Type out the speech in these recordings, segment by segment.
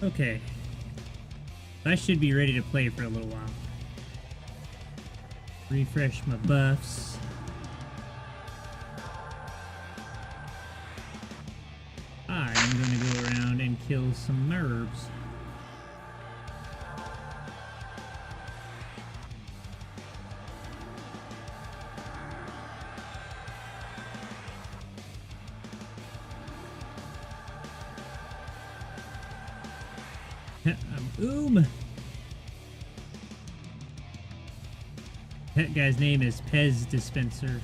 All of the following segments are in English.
Okay. I should be ready to play for a little while. Refresh my buffs. I'm going to go around and kill some merbs. That guy's name is Pez Dispenser.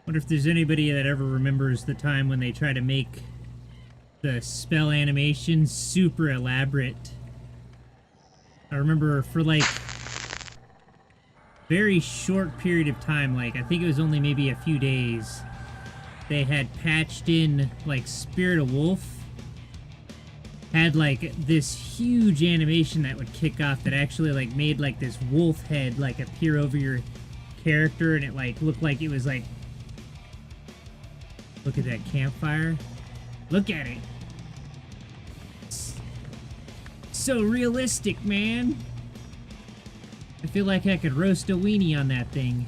Wonder if there's anybody that ever remembers the time when they try to make the spell animation super elaborate. I remember for like very short period of time, like I think it was only maybe a few days, they had patched in like Spirit of Wolf had like this huge animation that would kick off that actually like made like this wolf head like appear over your character, and it like looked like it was like, look at that campfire, look at it, it's so realistic, man. I feel like I could roast a weenie on that thing.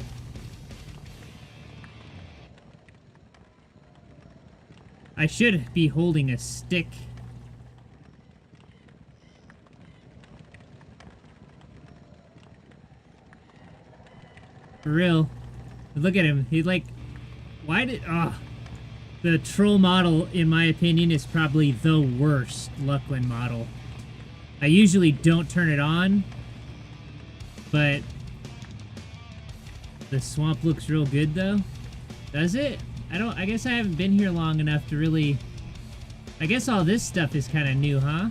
I should be holding a stick. For real. Look at him. He's like, why did... the troll model, in my opinion, is probably the worst Luckland model. I usually don't turn it on, but the swamp looks real good though. Does it? I guess I haven't been here long enough to really... I guess all this stuff is kind of new, huh?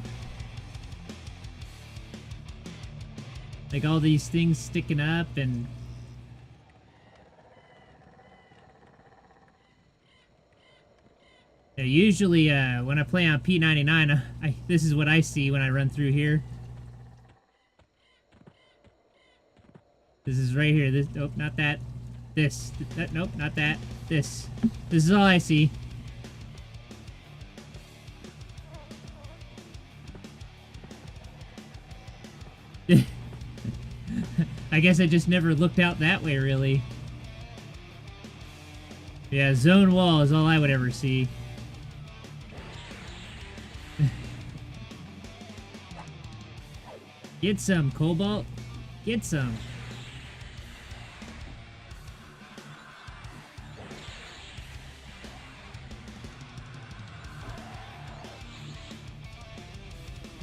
Like all these things sticking up and... Yeah, usually when I play on P99, this is what I see when I run through here. This is right here. This, nope, not that. This. That, nope, not that. This. This is all I see. I guess I just never looked out that way, really. Yeah, zone wall is all I would ever see. Get some, Cobalt. Get some.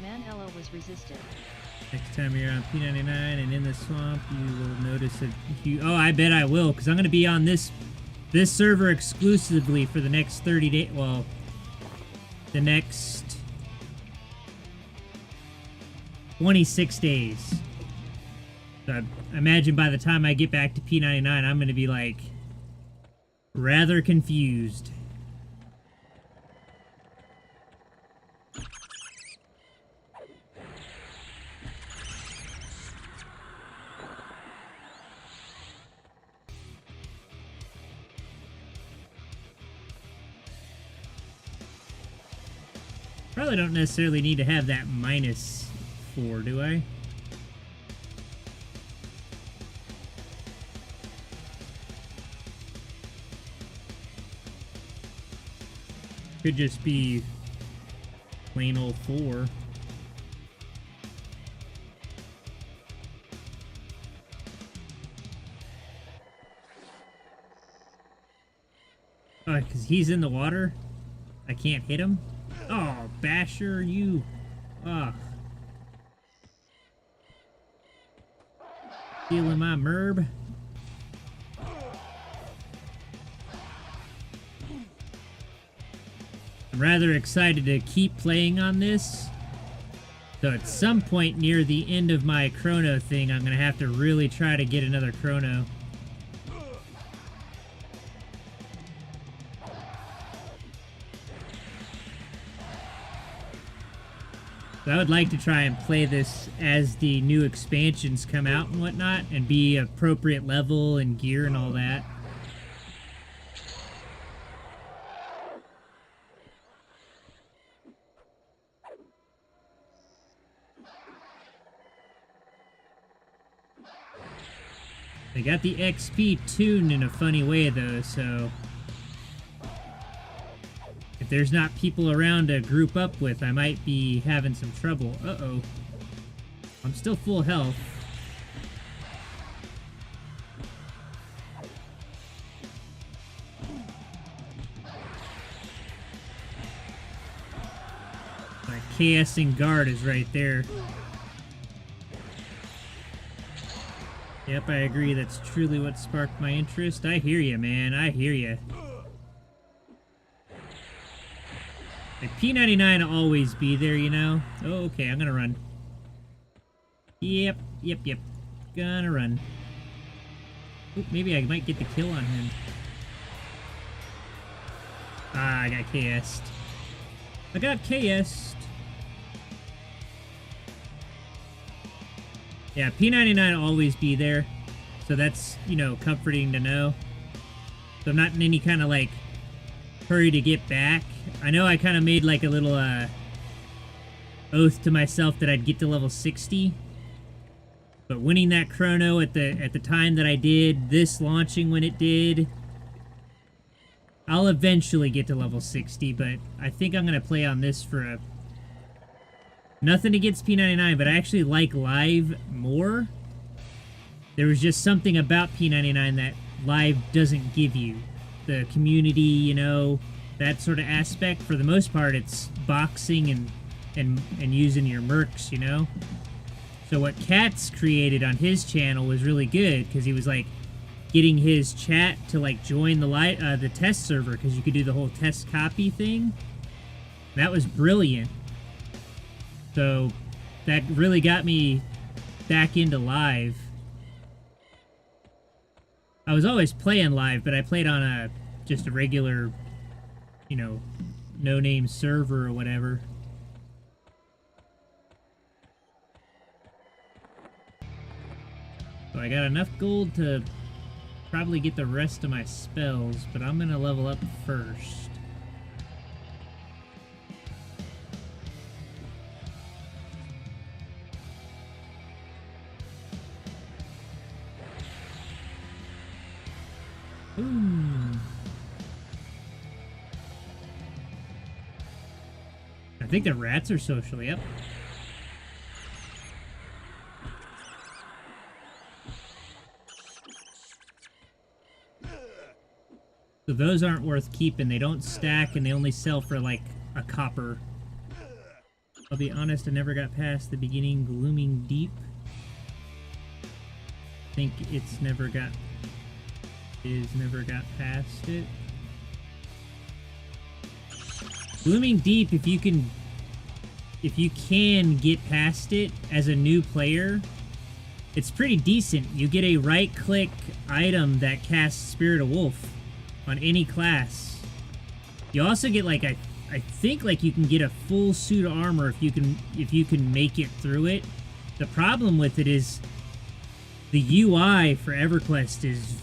Manella was resisted. Next time you're on P99 and in the swamp, you will notice a huge... Oh, I bet I will, because I'm going to be on this server exclusively for the next 30 days. Well, the next 26 days. So I imagine by the time I get back to P99, I'm going to be, like, rather confused. Probably don't necessarily need to have that -4, do I? Could just be plain old 4. Oh, because he's in the water? I can't hit him? Oh, Basher, you... Ugh. Stealing my merb. I'm rather excited to keep playing on this. So at some point near the end of my chrono thing, I'm going to have to really try to get another chrono. So I would like to try and play this as the new expansions come out and whatnot, and be appropriate level and gear and all that. They got the XP tuned in a funny way though, so if there's not people around to group up with, I might be having some trouble. Uh-oh. I'm still full health. My KSing guard is right there. Yep, I agree. That's truly what sparked my interest. I hear you, man. I hear you. Like, P99 will always be there, you know? Oh, okay, I'm gonna run. Yep. Gonna run. Oop, maybe I might get the kill on him. Ah, I got KS'd. I got KS'd. Yeah, P99 will always be there. So that's, you know, comforting to know. So I'm not in any kind of, like, hurry to get back. I know I kind of made, like, a little, oath to myself that I'd get to level 60. But winning that chrono at the time that I did, this launching when it did, I'll eventually get to level 60, but I think I'm going to play on this for a... Nothing against P99, but I actually like live more. There was just something about P99 that live doesn't give you. The community, you know, that sort of aspect. For the most part, it's boxing and using your mercs, you know? So what Katz created on his channel was really good, because he was, like, getting his chat to, like, join the test server, because you could do the whole test copy thing. That was brilliant. So that really got me back into live. I was always playing live, but I played on just a regular, you know, no-name server or whatever. So I got enough gold to probably get the rest of my spells, but I'm gonna level up first. Ooh. I think the rats are social, yep. So those aren't worth keeping. They don't stack and they only sell for like a copper. I'll be honest, I never got past the beginning Glooming Deep. I think it's never got past it. Glooming Deep, if you can get past it as a new player, it's pretty decent. You get a right-click item that casts Spirit of Wolf on any class. You also get, like, I think, like, you can get a full suit of armor if you can make it through it. The problem with it is the UI for Everquest is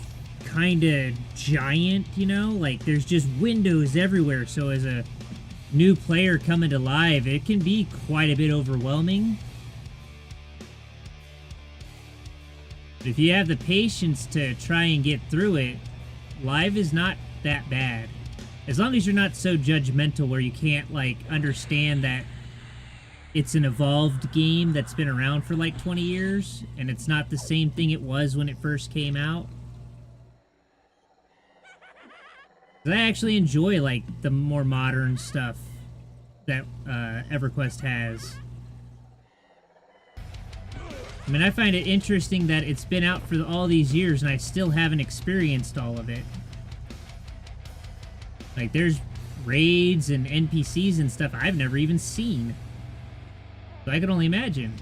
kind of giant, you know? Like, there's just windows everywhere, so as a new player coming to live, it can be quite a bit overwhelming. But if you have the patience to try and get through it, live is not that bad. As long as you're not so judgmental where you can't, like, understand that it's an evolved game that's been around for like 20 years, and it's not the same thing it was when it first came out. I actually enjoy, like, the more modern stuff that Everquest has. I mean, I find it interesting that it's been out for all these years and I still haven't experienced all of it. Like, there's raids and NPCs and stuff I've never even seen. So I can only imagine.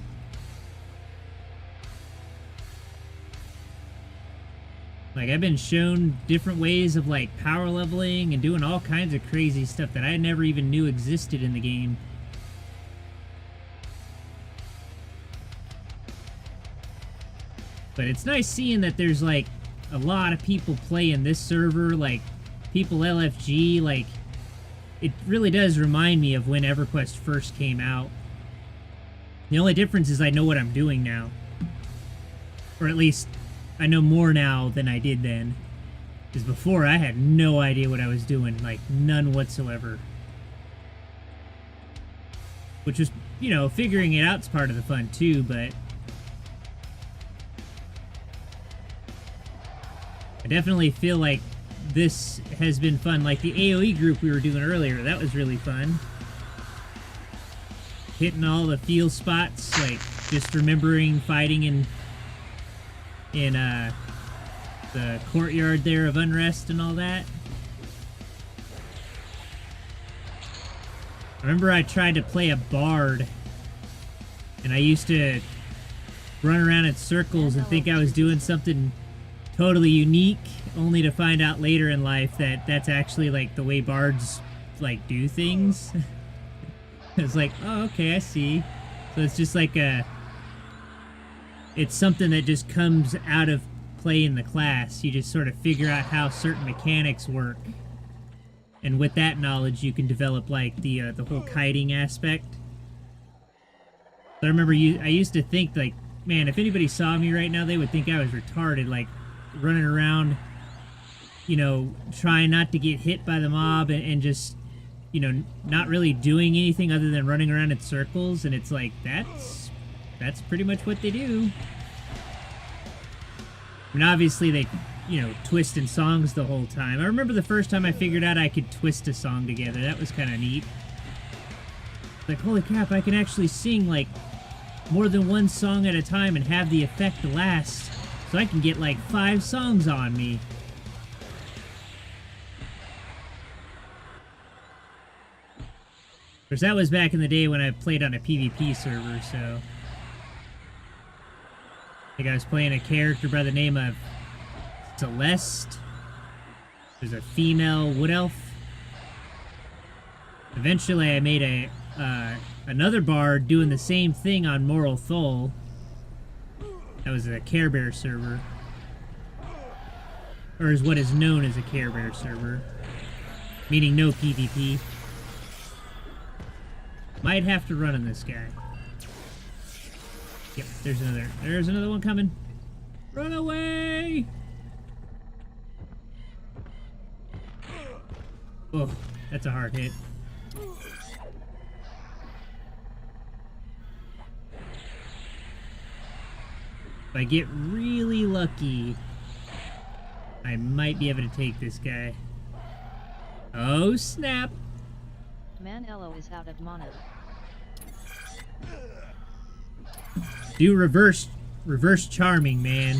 Like, I've been shown different ways of, like, power leveling and doing all kinds of crazy stuff that I never even knew existed in the game. But it's nice seeing that there's like a lot of people playing this server, like people LFG, like it really does remind me of when Everquest first came out. The only difference is I know what I'm doing now. Or at least I know more now than I did then. Because before I had no idea what I was doing, like none whatsoever. Which was, you know, figuring it out's part of the fun too, but I definitely feel like this has been fun. Like the AoE group we were doing earlier, that was really fun. Hitting all the field spots, like just remembering fighting in the courtyard there of Unrest and all that. I remember I tried to play a bard, and I used to run around in circles and think I was doing something totally unique, only to find out later in life that that's actually like the way bards like do things. It's like, oh, okay, I see. So it's just like it's something that just comes out of playing the class. You just sort of figure out how certain mechanics work. And with that knowledge, you can develop like the whole kiting aspect. But I remember I used to think like, man, if anybody saw me right now, they would think I was retarded, like running around, you know, trying not to get hit by the mob and just, you know, not really doing anything other than running around in circles. And it's like, that's pretty much what they do. I mean, obviously they, you know, twisting songs the whole time. I remember the first time I figured out I could twist a song together. That was kind of neat. Like, holy crap, I can actually sing like more than one song at a time and have the effect last. So I can get like 5 songs on me. Of course, that was back in the day when I played on a PvP server, so I think I was playing a character by the name of Celeste. There's a female wood elf. Eventually I made another bard doing the same thing on Moral Thol. That was a Care Bear server. Or is what is known as a Care Bear server. Meaning no PvP. Might have to run on this guy. Yep, there's another one coming. Run away! Oh, that's a hard hit. If I get really lucky, I might be able to take this guy. Oh, snap! Manello is out of mana. Do reverse charming, man.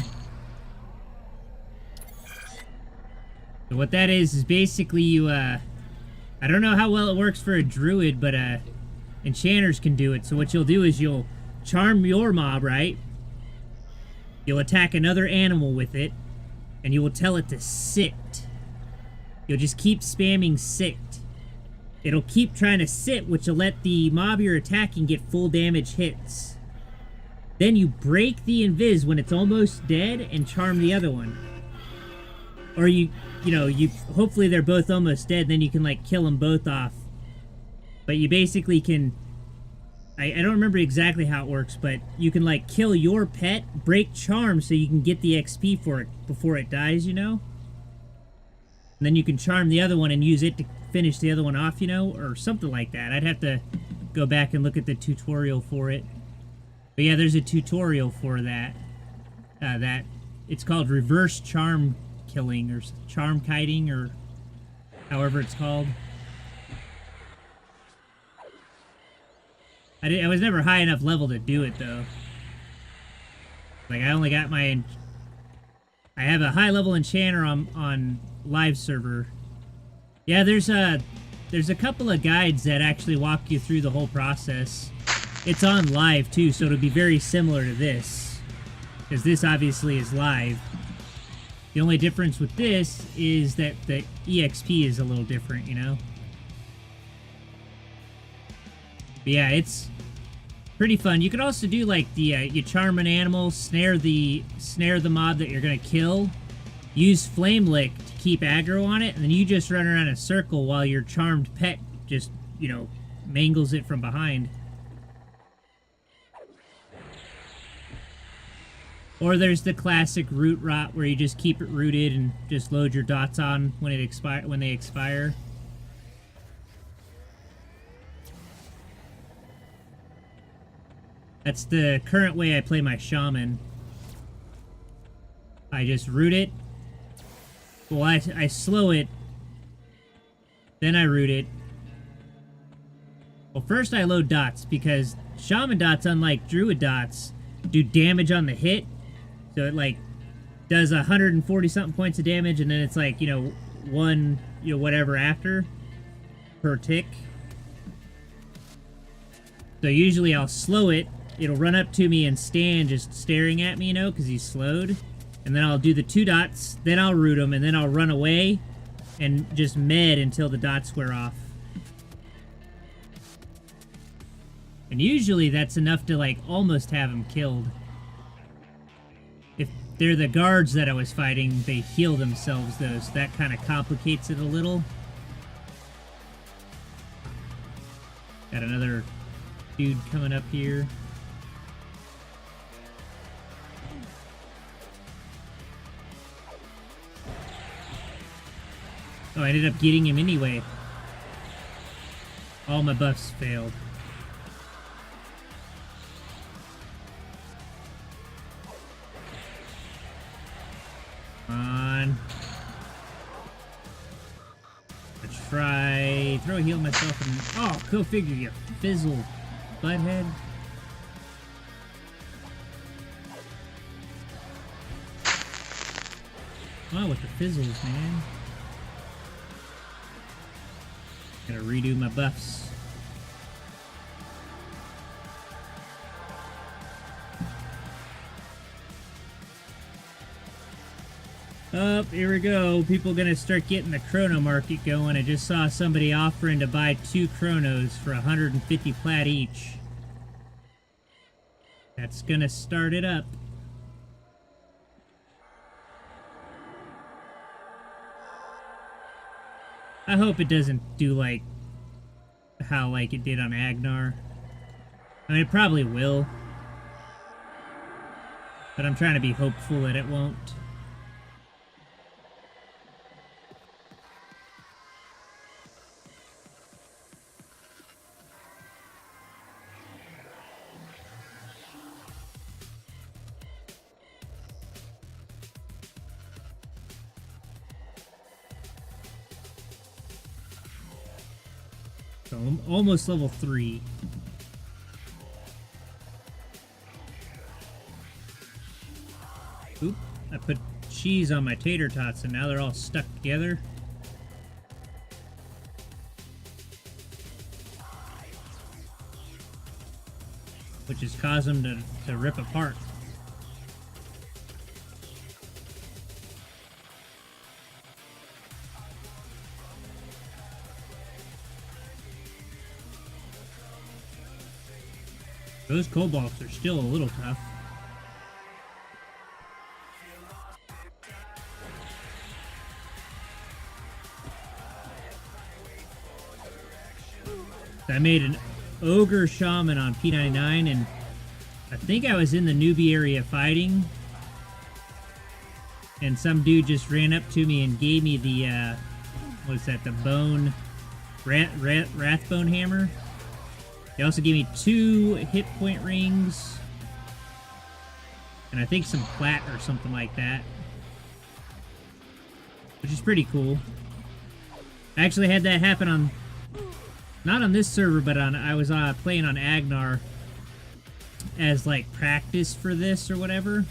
So what that is basically you, I don't know how well it works for a druid, but enchanters can do it. So what you'll do is you'll charm your mob, right? You'll attack another animal with it, and you will tell it to sit. You'll just keep spamming sit. It'll keep trying to sit, which will let the mob you're attacking get full damage hits. Then you break the invis when it's almost dead and charm the other one. Or you hopefully they're both almost dead, then you can like kill them both off. But you basically can, I don't remember exactly how it works, but you can like kill your pet, break charm so you can get the XP for it before it dies, you know? And then you can charm the other one and use it to finish the other one off, you know? Or something like that. I'd have to go back and look at the tutorial for it. But yeah, there's a tutorial for that. It's called reverse charm killing or charm kiting or however it's called. I was never high enough level to do it though. Like I only got I have a high level enchanter on live server. Yeah, there's a couple of guides that actually walk you through the whole process. It's on live too, so it'll be very similar to this, because this obviously is live. The only difference with this is that the EXP is a little different, you know? But yeah, Pretty fun. You could also do like the you charm an animal, snare the mob that you're gonna kill, use flame lick to keep aggro on it, and then you just run around in a circle while your charmed pet just, you know, mangles it from behind. Or there's the classic root rot where you just keep it rooted and just load your dots on when they expire. That's the current way I play my shaman. I just root it. Well, I slow it. Then I root it. Well, first I load dots because shaman dots, unlike druid dots, do damage on the hit. So it like does 140 something points of damage, and then it's like, you know, one, you know, whatever after per tick. So usually I'll slow it. It'll run up to me and stand just staring at me, you know, because he's slowed. And then I'll do the 2 dots, then I'll root him, and then I'll run away and just med until the dots wear off. And usually that's enough to like almost have him killed. If they're the guards that I was fighting, they heal themselves though, so that kind of complicates it a little. Got another dude coming up here. Oh, I ended up getting him anyway. All my buffs failed. Come on. Let's try. Throw a heal myself and. Oh, go figure, you fizzle butthead. Oh, with the fizzles, man. Gotta redo my buffs. Oh, here we go. People gonna start getting the chrono market going. I just saw somebody offering to buy 2 chronos for 150 plat each. That's gonna start it up. I hope it doesn't do like how like it did on Agnar. I mean, it probably will. But I'm trying to be hopeful that it won't. So I'm almost level 3. Oop, I put cheese on my tater tots and now they're all stuck together. Which has caused them to rip apart. Those kobolds are still a little tough. I made an ogre shaman on P99, and I think I was in the newbie area fighting, and some dude just ran up to me and gave me the what's that, the bone wrathbone hammer. He also gave me 2 hit point rings and I think some plat or something like that, which is pretty cool. I actually had that happen on, not on this server, but on, I was playing on Agnar as like practice for this or whatever,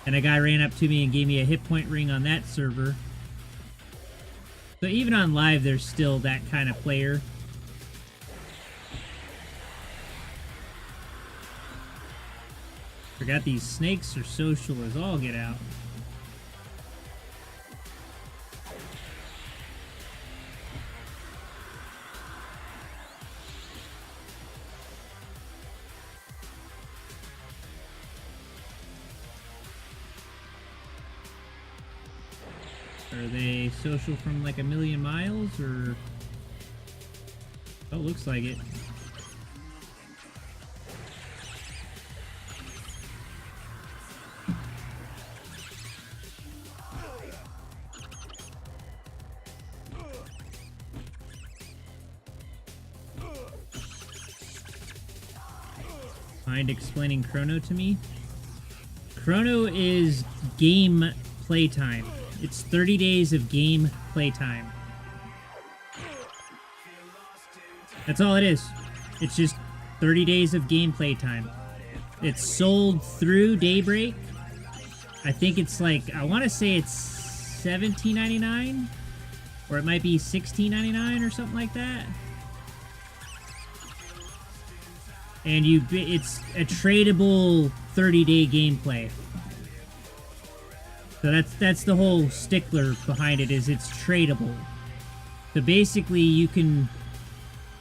and a guy ran up to me and gave me a hit point ring on that server. So even on live there's still that kind of player. Forgot these snakes are social as all get out. Are they social from like a million miles, or... Oh, looks like it. Mind explaining Chrono to me? Chrono is game playtime. It's 30 days of game playtime. That's all it is. It's just 30 days of gameplay time. It's sold through Daybreak. I think it's like, I want to say it's $17.99, or it might be $16.99 or something like that. And it's a tradable 30-day gameplay. So that's the whole stickler behind it, is it's tradable. So basically you can,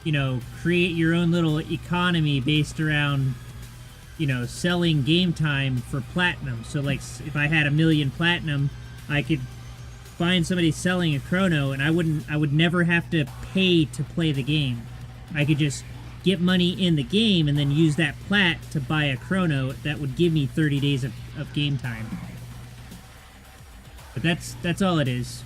you know, create your own little economy based around, you know, selling game time for platinum. So like if I had 1 million platinum, I could find somebody selling a chrono and I would never have to pay to play the game. I could just get money in the game and then use that plat to buy a chrono that would give me 30 days of game time. But that's all it is.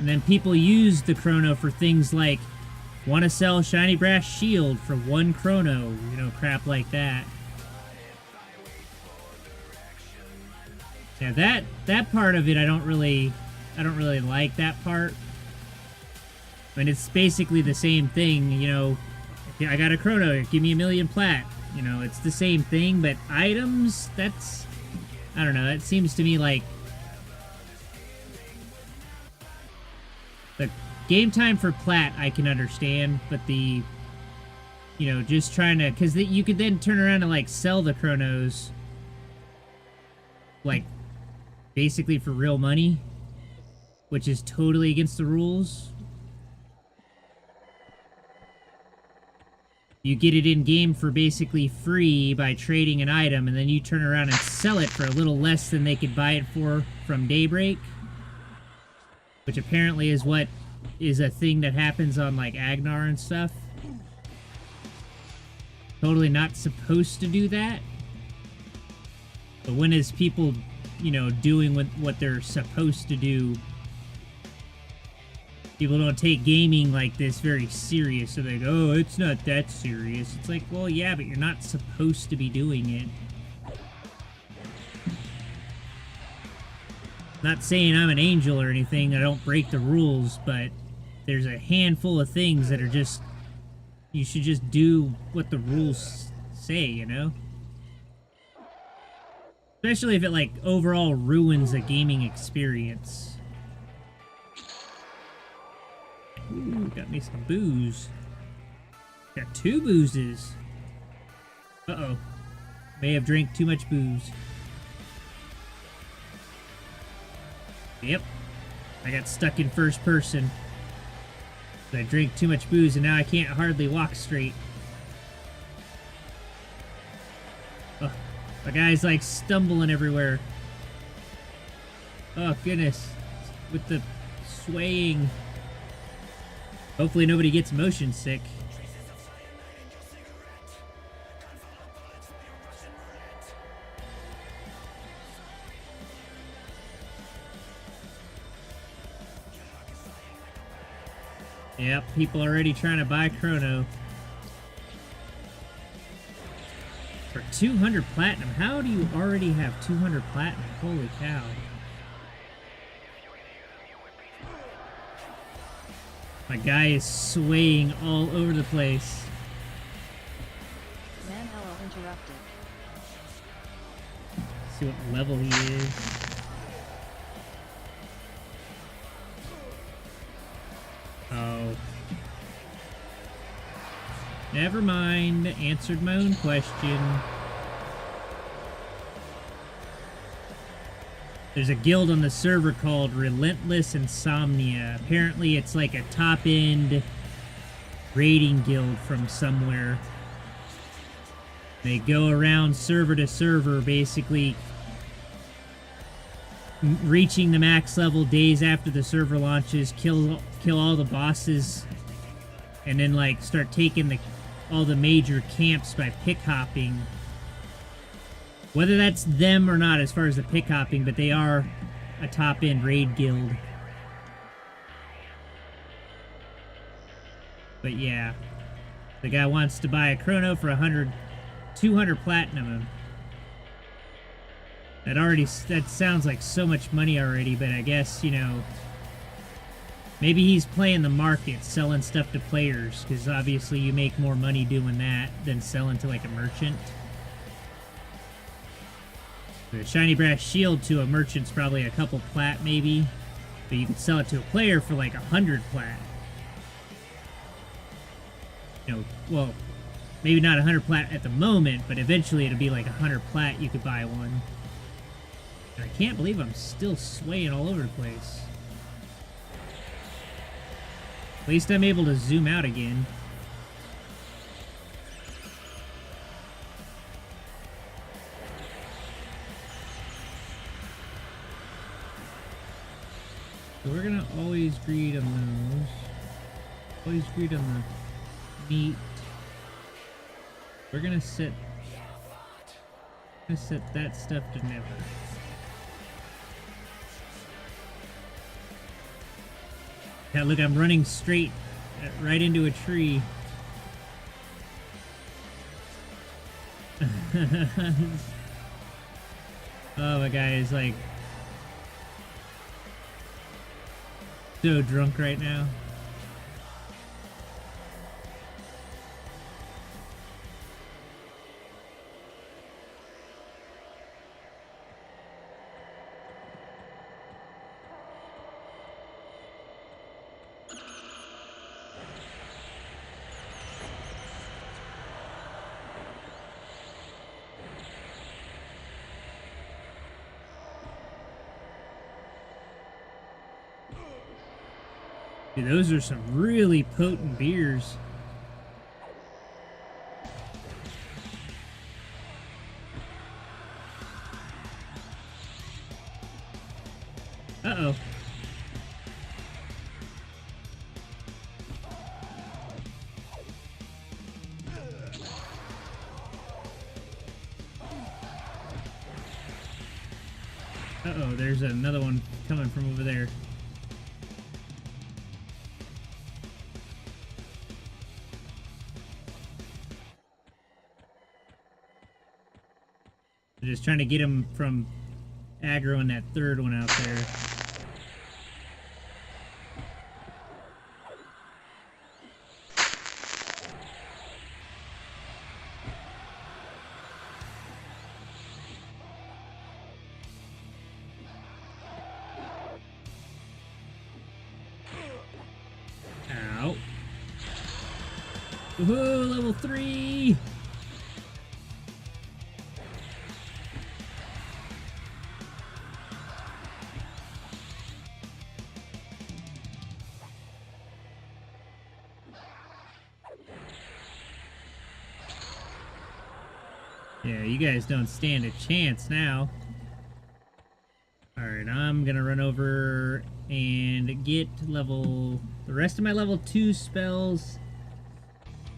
And then people use the chrono for things like, want to sell shiny brass shield for 1 chrono, you know, crap like that. Yeah, that part of it I don't really like that part. I mean, it's basically the same thing, you know. I got a chrono, give me 1 million plat. You know, it's the same thing, but items, that's, I don't know, that seems to me like the game time for plat I can understand, but the, you know, just trying to, because you could then turn around and like sell the chronos like basically for real money, which is totally against the rules. You get it in game for basically free by trading an item, and then you turn around and sell it for a little less than they could buy it for from Daybreak, which apparently is what is a thing that happens on like Agnar and stuff. Totally not supposed to do that. But when is people, you know, doing what they're supposed to do? People don't take gaming like this very serious, so they go, oh, it's not that serious. It's like, well, yeah, but you're not supposed to be doing it. Not saying I'm an angel or anything, I don't break the rules, but there's a handful of things that are just, you should just do what the rules say, you know? Especially if it, like, overall ruins a gaming experience. Ooh, got me some booze. Got 2 boozes. Uh-oh. May have drank too much booze. Yep. I got stuck in first person. I drank too much booze and now I can't hardly walk straight. Oh, the guy's like stumbling everywhere. Oh, goodness. With the swaying. Hopefully nobody gets motion sick. Yep, people already trying to buy Chrono. For 200 platinum? How do you already have 200 platinum? Holy cow. My guy is swaying all over the place. Man, hello, interrupted. See what level he is. Oh. Never mind. Answered my own question. There's a guild on the server called Relentless Insomnia. Apparently it's like a top-end raiding guild from somewhere. They go around server to server basically reaching the max level days after the server launches, kill all the bosses, and then like start taking all the major camps by pick hopping. Whether that's them or not as far as the pick hopping, but they are a top end raid guild. But yeah, the guy wants to buy a chrono for 200 platinum. That sounds like so much money already, but I guess, you know, maybe he's playing the market, selling stuff to players, because obviously you make more money doing that than selling to like a merchant. The shiny brass shield to a merchant's probably a couple plat maybe, but you could sell it to a player for like 100 plat. You know, well, maybe not 100 plat at the moment, but eventually it'll be like 100 plat, you could buy one. And I can't believe I'm still swaying all over the place. At least I'm able to zoom out again. So we're gonna always greed on those. Always greed on the meat. We're gonna set that stuff to never. Yeah, look, I'm running straight right into a tree. Oh, my guy is like so drunk right now. Dude, those are some really potent beers. Uh-oh. Uh-oh, there's another one coming from over there. Just trying to get him from aggroing that third one out there. Ow. Woohoo, level 3! Yeah, you guys don't stand a chance now. Alright, I'm gonna run over and get the rest of my level 2 spells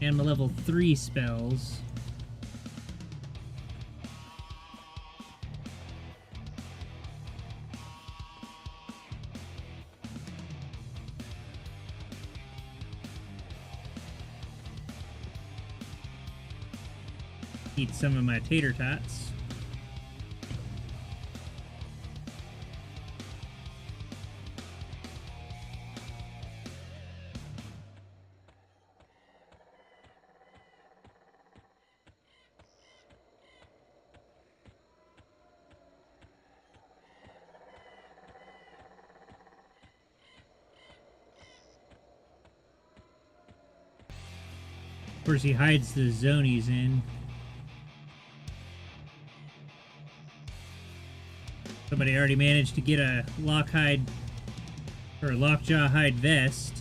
and my level 3 spells. Eat some of my tater tots. Of course, he hides the zone he's in. Somebody already managed to get a lockjaw hide vest.